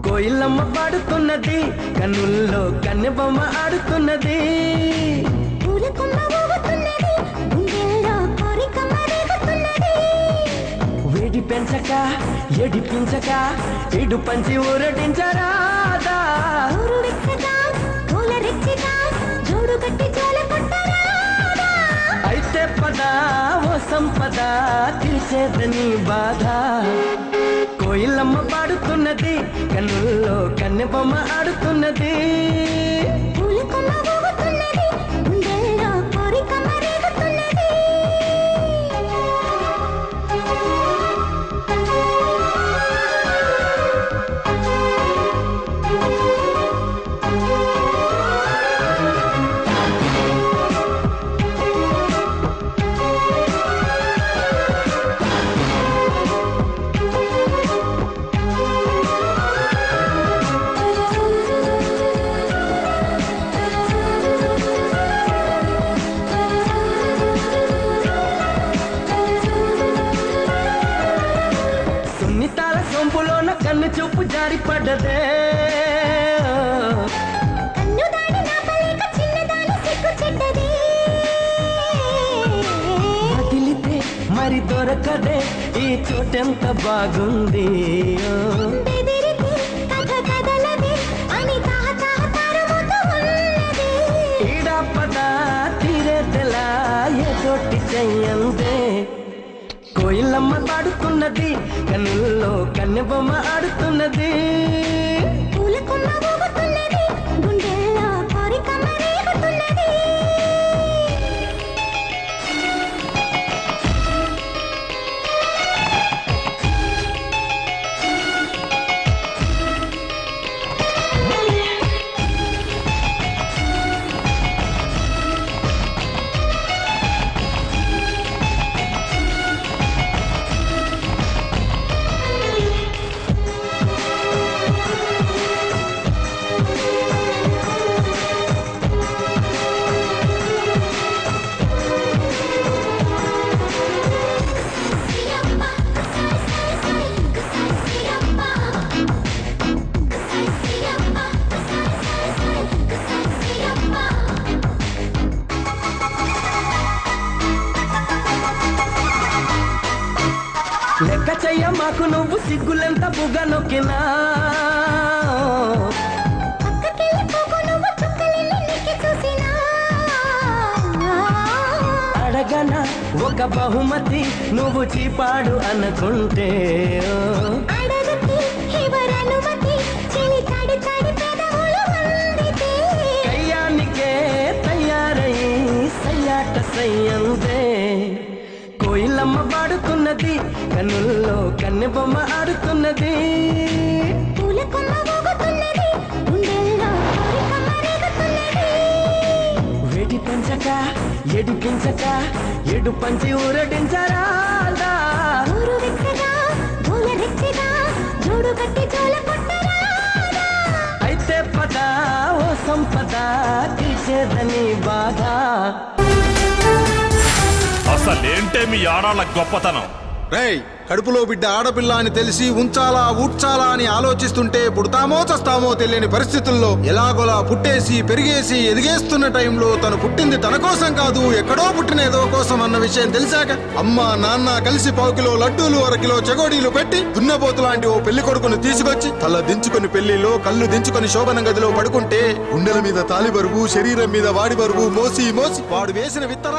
కోయిలమ్మ పాడుతున్నది, కన్నుల్లో కన్నెబొమ్మ ఆడుతున్నది. వేడి పెంచక ఎడిపించక ఇడు పంచి ఊరటించరాదా. అయితే పద ఓ సంపద తీర్చేదని బాధ. కోయిలమ్మ పాడుతున్నది, కన్నుల్లో కన్నెబొమ్మ ఆడుతున్నది. సున్నితాల సొంపులోన కన్ను చూపు జారి పడ్డదే. వదిలితే మరి దొరకదే ఈ చోటెంత బాగుంది. ఈడా పద తీరేదెలా ఏ చోటి చెయ్యందే. కోయిలమ్మ పాడుతున్నది, కన్నుల్లో కన్నెబొమ్మ ఆడుతున్నది. లెక్క చెయ్య మాకు నువ్వు సిగ్గులెంత బుగ్గ నొక్కినా. అడగన ఒక బహుమతి నువ్వు చీపాడు అనుకుంటే. కయ్యానికే తయారై సయ్యాట సయ్యందే. కోయిలమ్మ పాడుతున్నది, కన్నుల్లో కన్నెబొమ్మ ఆడుతున్నది. వేడి పెంచక ఎడిపించక ఎడు పంచి ఊరటించరాదా. అయితే పద ఓ సంపద తీర్చేదని బాధ. అసలేంటే మీ ఆడాళ్ళ గొప్పతనం? రేయ్, కడుపులో బిడ్డ ఆడపిల్ల అని తెలిసి ఉంచాలా ఊడ్చాలా అని ఆలోచిస్తుంటే పుడతామో చస్తామో తెలియని పరిస్థితుల్లో ఎలాగోలా పుట్టేసి పెరిగేసి ఎదిగేస్తున్న టైంలో తను పుట్టింది తన కోసం కాదు, ఎక్కడో పుట్టిన ఏదో కోసం అన్న విషయం తెలిసాక అమ్మ నాన్న కలిసి 1 కిలో లడ్డూలు 1 కిలో చెగోడీలు పెట్టి దున్నపోతు లాంటి ఓ పెళ్లి కొడుకును తీసుకొచ్చి తల దించుకుని పెళ్లిలో కళ్ళు దించుకుని శోభన గదిలో పడుకుంటే గుండెల మీద తాలి బరువు, శరీరం మీద వాడి బరువు మోసి మోసి వాడు వేసిన విత్తనాలు